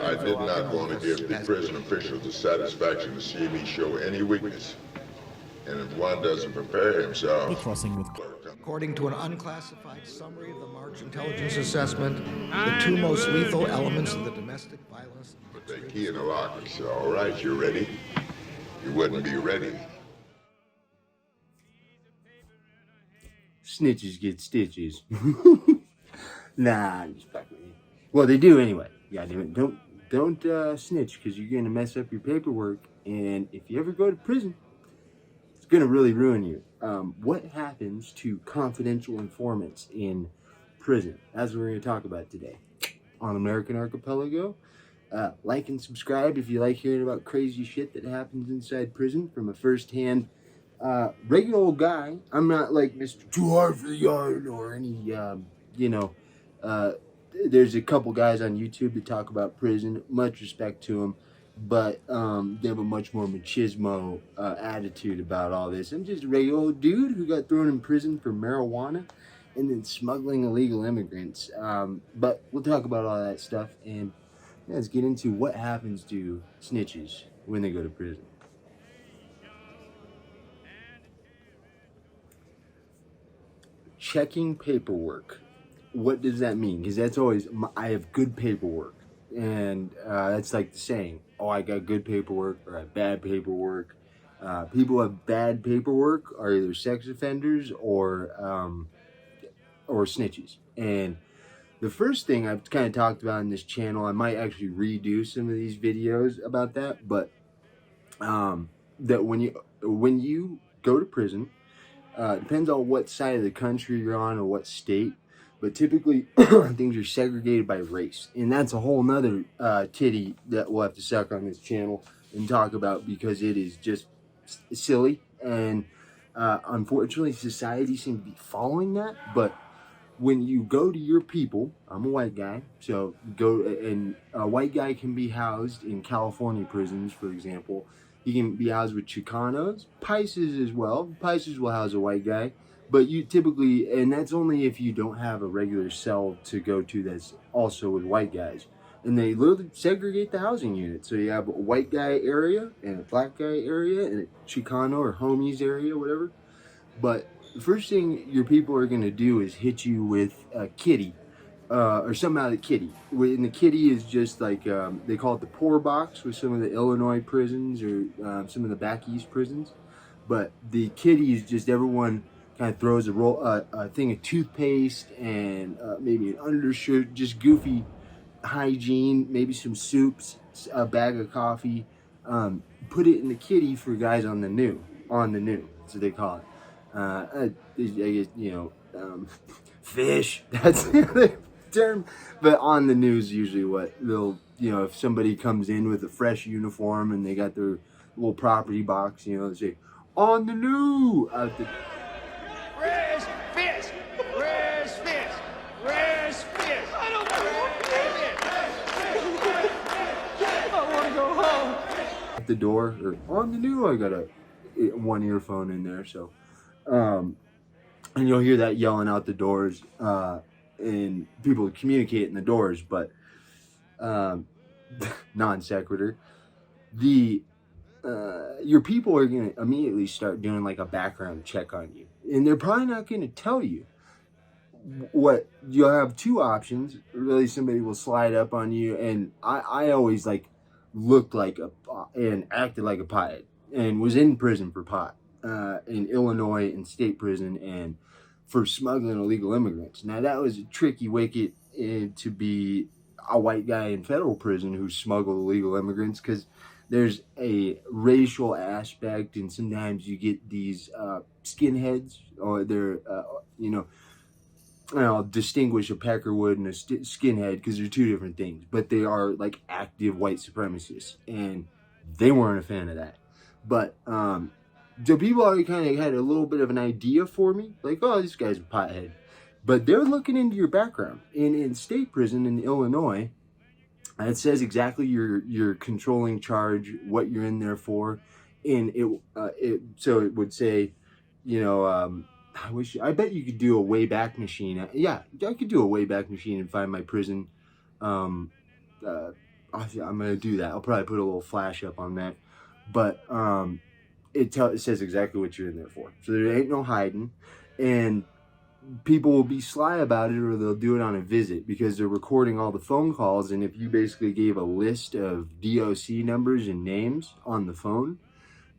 I did not want to give the prison officials the satisfaction to see me show any weakness. And if one doesn't prepare himself... Crossing with... According to an unclassified summary of the March intelligence assessment, the two most lethal elements of the domestic violence... But they key in the locker, so all right, you ready? You wouldn't be ready. Snitches get stitches. Nah, I'm just fucking with you. Well, they do anyway. Yeah, don't snitch, because you're gonna mess up your paperwork, and if you ever go to prison, it's gonna really ruin you. What happens to confidential informants in prison? That's what we're gonna talk about today on American Archipelago. Like and subscribe if you like hearing about crazy shit that happens inside prison from a first-hand regular old guy. I'm not like Mr. Too Hard for the Yard or any, there's a couple guys on YouTube that talk about prison. Much respect to them, but they have a much more machismo attitude about all this. I'm just a regular old dude who got thrown in prison for marijuana and then smuggling illegal immigrants. But we'll talk about all that stuff, and let's get into what happens to snitches when they go to prison. Checking paperwork. What does that mean? Because that's always, I have good paperwork. And that's like the saying, oh, I got good paperwork or I have bad paperwork. People who have bad paperwork are either sex offenders or snitches. And the first thing I've kind of talked about in this channel, I might actually redo some of these videos about that, but that when you go to prison, depends on what side of the country you're on or what state, but typically things are segregated by race, and that's a whole nother titty that we'll have to suck on this channel and talk about, because it is just silly, and unfortunately society seems to be following that. But when you go to your people, I'm a white guy, so go, and a white guy can be housed in California prisons, for example. He can be housed with Chicanos, Pisces as well. Pisces will house a white guy, but you typically, and that's only if you don't have a regular cell to go to that's also with white guys. And they literally segregate the housing unit. So you have a white guy area and a black guy area and a Chicano or homies area, whatever. But the first thing your people are going to do is hit you with a kitty, or something out of the kitty. And the kitty is just like, they call it the poor box with some of the Illinois prisons or some of the back east prisons. But the kitty is just everyone kind of throws a thing of toothpaste and maybe an undershirt, just goofy hygiene, maybe some soups, a bag of coffee. Put it in the kitty for guys on the new, so they call it. I guess, fish, that's the term, but on the news usually what they'll, if somebody comes in with a fresh uniform and they got their little property box, they say, on the new, out the... Where's fish? Where's fish? Where's fish? I don't know. I want to go home. At the door, or on the new, I got one earphone in there, so and you'll hear that yelling out the doors, and people communicate in the doors, but non sequitur, your people are going to immediately start doing like a background check on you, and they're probably not going to tell you what. You'll have two options. Really, somebody will slide up on you, and I always like looked like and acted like a pothead, and was in prison for pot in Illinois in state prison, and for smuggling illegal immigrants. Now that was a tricky wicket to be a white guy in federal prison who smuggled illegal immigrants, because there's a racial aspect, and sometimes you get these skinheads, or they're I'll distinguish a peckerwood and a skinhead because they're two different things, but they are like active white supremacists, and they weren't a fan of that. But so people already kind of had a little bit of an idea for me, like, oh, this guy's a pothead. But they're looking into your background. And in state prison in Illinois, it says exactly your controlling charge, what you're in there for, and so it would say, I bet you could do a Wayback Machine. Yeah, I could do a Wayback Machine and find my prison I'm gonna do that. I'll probably put a little flash up on that, but it says exactly what you're in there for. So there ain't no hiding, and people will be sly about it, or they'll do it on a visit because they're recording all the phone calls. And if you basically gave a list of DOC numbers and names on the phone,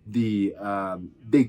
they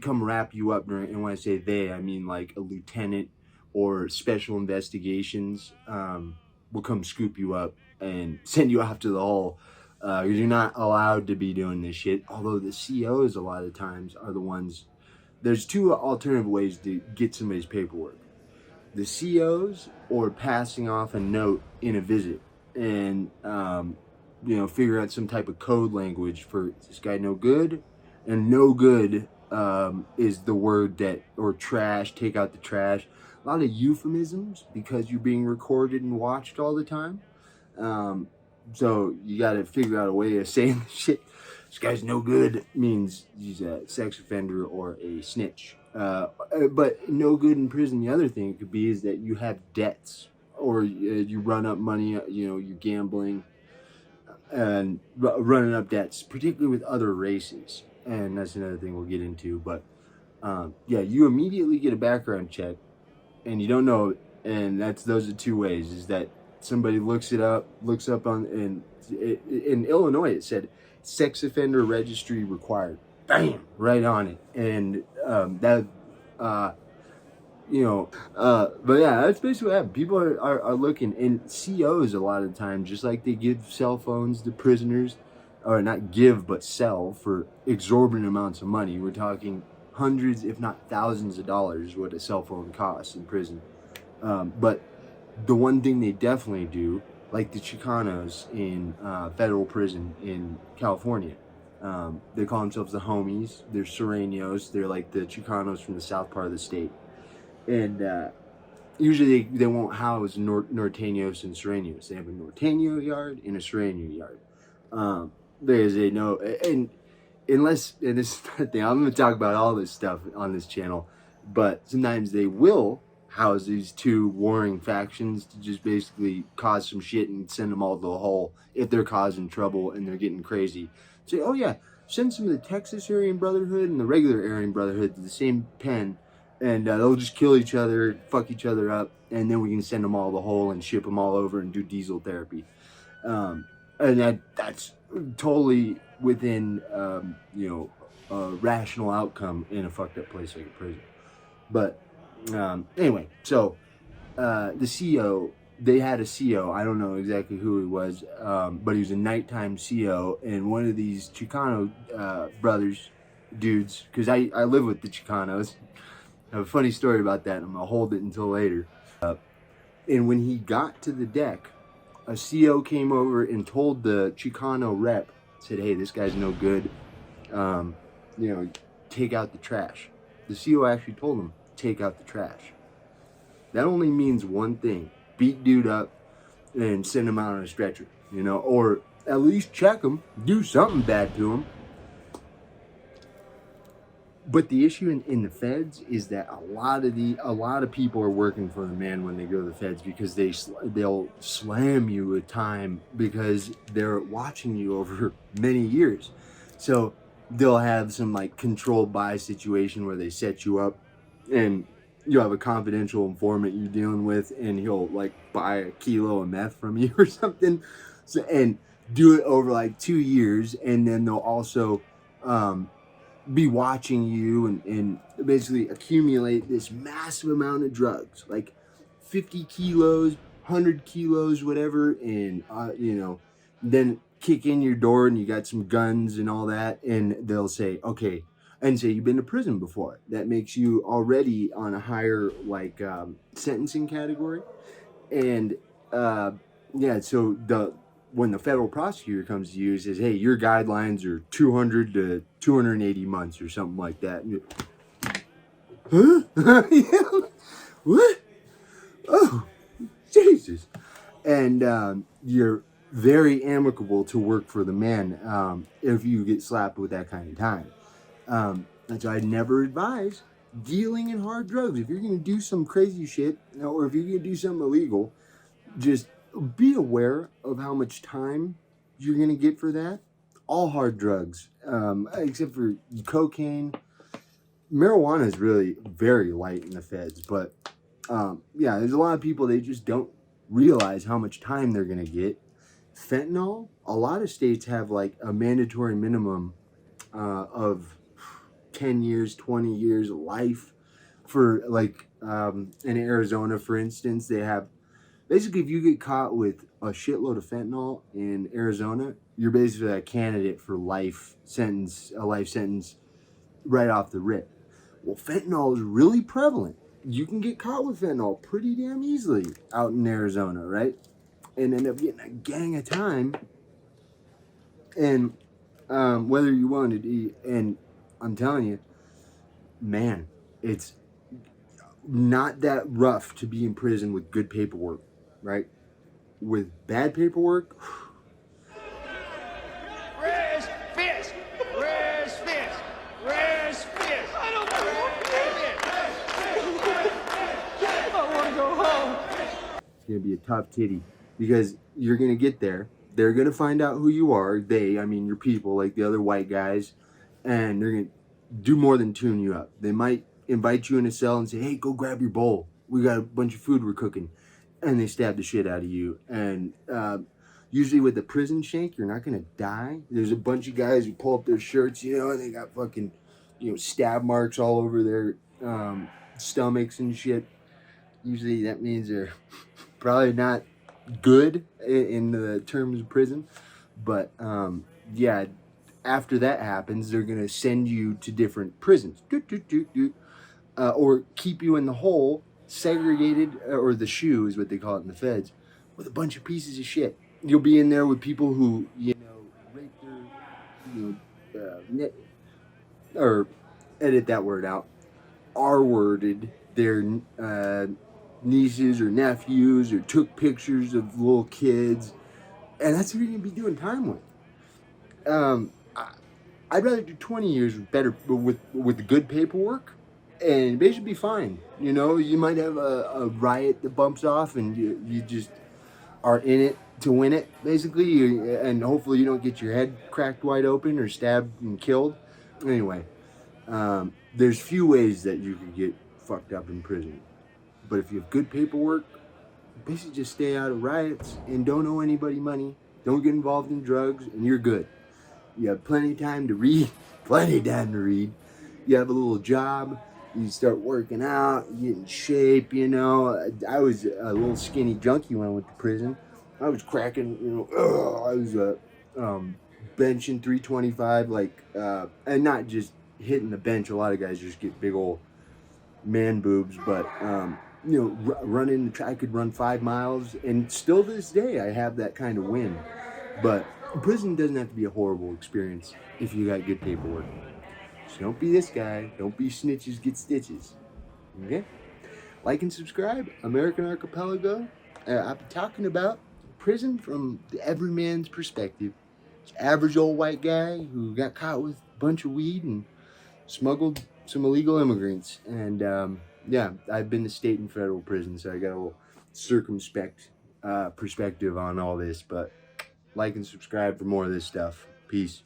come wrap you up during. And when I say they, I mean like a lieutenant or special investigations will come scoop you up and send you off to the hole. You're not allowed to be doing this shit. Although the COs a lot of times are the ones. There's two alternative ways to get somebody's paperwork: the COs or passing off a note in a visit, and figure out some type of code language for this guy no good, and no good is the word that, or trash, take out the trash. A lot of euphemisms because you're being recorded and watched all the time. So you got to figure out a way of saying shit. This guy's no good means he's a sex offender or a snitch. But no good in prison. The other thing it could be is that you have debts, or you run up money. You're gambling and running up debts, particularly with other races. And that's another thing we'll get into. But you immediately get a background check, and you don't know it. And those are two ways: is that somebody looks up on, and in Illinois it said sex offender registry required. Bam, right on it. And but yeah, that's basically what happened. People are looking, and COs a lot of the time, just like they give cell phones to prisoners, or not give, but sell for exorbitant amounts of money. We're talking hundreds, if not thousands of dollars what a cell phone costs in prison. But the one thing they definitely do, like the Chicanos in federal prison in California, they call themselves the homies. They're Sureños. They're like the Chicanos from the south part of the state. And usually they won't house Norteños and Sureños. They have a Norteño yard and a Sureño yard. There's a no, and unless, and this is the thing, I'm going to talk about all this stuff on this channel, but sometimes they will house these two warring factions to just basically cause some shit and send them all to the hole if they're causing trouble and they're getting crazy. Say, oh yeah, send some of the Texas Aryan Brotherhood and the regular Aryan Brotherhood to the same pen, and they'll just kill each other, fuck each other up, and then we can send them all to the hole and ship them all over and do diesel therapy. And that's totally within, a rational outcome in a fucked up place like a prison. But anyway, so the CO, they had a CO. I don't know exactly who he was, but he was a nighttime CO. And one of these Chicano brothers, dudes, because I live with the Chicanos. I have a funny story about that, and I'm going to hold it until later. And when he got to the deck, a CO came over and told the Chicano rep, said, hey, this guy's no good. Take out the trash. The CO actually told him, take out the trash. That only means one thing: beat dude up and send him out on a stretcher, or at least check him, do something bad to him. But the issue in the feds is that a lot of people are working for the man when they go to the feds, because they'll slam you with time because they're watching you over many years. So they'll have some like controlled buy situation where they set you up, and you have a confidential informant you're dealing with, and he'll like buy a kilo of meth from you or something, and do it over like 2 years, and then they'll also be watching you and basically accumulate this massive amount of drugs, like 50 kilos, 100 kilos, whatever, and then kick in your door and you got some guns and all that, and they'll say, okay, and say you've been to prison before. That makes you already on a higher sentencing category. And so when the federal prosecutor comes to you and says, hey, your guidelines are 200 to 280 months or something like that. Huh? What? Oh, Jesus. And you're very amicable to work for the man if you get slapped with that kind of time. And so I'd never advise dealing in hard drugs. If you're going to do some crazy shit, or if you're going to do something illegal, just be aware of how much time you're gonna get for that? All hard drugs, except for cocaine. Marijuana is really very light in the feds, but yeah, there's a lot of people, they just don't realize how much time they're gonna get. Fentanyl, a lot of states have like a mandatory minimum of 10 years, 20 years, life. For like in Arizona, for instance, they have basically, if you get caught with a shitload of fentanyl in Arizona, you're basically a candidate for life sentence, a life sentence right off the rip. Well, fentanyl is really prevalent. You can get caught with fentanyl pretty damn easily out in Arizona, right? And end up getting a gang of time. And whether you wanted to eat, and I'm telling you, man, it's not that rough to be in prison with good paperwork, right? With bad paperwork, Where's Fisk? Where's Fisk? Where's Fisk? I don't know. I want to go home. it's gonna be a tough titty because you're gonna get there. They're gonna find out who you are. I mean, your people, like the other white guys, and they're gonna do more than tune you up. They might invite you in a cell and say, "Hey, go grab your bowl. We got a bunch of food we're cooking," and they stab the shit out of you. And usually with the prison shank, you're not gonna die. There's a bunch of guys who pull up their shirts, and they got fucking, stab marks all over their stomachs and shit. Usually that means they're probably not good in the terms of prison. But yeah, after that happens, they're gonna send you to different prisons, or keep you in the hole, segregated, or the shoe is what they call it in the feds, with a bunch of pieces of shit. You'll be in there with people who raped their, or edit that word out, R-worded their nieces or nephews, or took pictures of little kids, and that's who you're gonna be doing time with. I'd rather do 20 years with good paperwork, and basically be fine. You might have a riot that bumps off, and you just are in it to win it, basically, and hopefully you don't get your head cracked wide open or stabbed and killed. Anyway, there's few ways that you could get fucked up in prison. But if you have good paperwork, basically just stay out of riots and don't owe anybody money. Don't get involved in drugs, and you're good. You have plenty of time to read. Plenty of time to read. You have a little job. You start working out. You get in shape. I was a little skinny junkie when I went to prison. I was cracking. I was benching 325, and not just hitting the bench. A lot of guys just get big old man boobs, but running. I could run 5 miles, and still to this day, I have that kind of win. But prison doesn't have to be a horrible experience if you got good paperwork. So don't be this guy. Don't be snitches get stitches. Okay? Like and subscribe. American Archipelago. I've been talking about prison from the everyman's perspective. Average old white guy who got caught with a bunch of weed and smuggled some illegal immigrants. And yeah, I've been to state and federal prison, so I got a little circumspect perspective on all this. But like and subscribe for more of this stuff. Peace.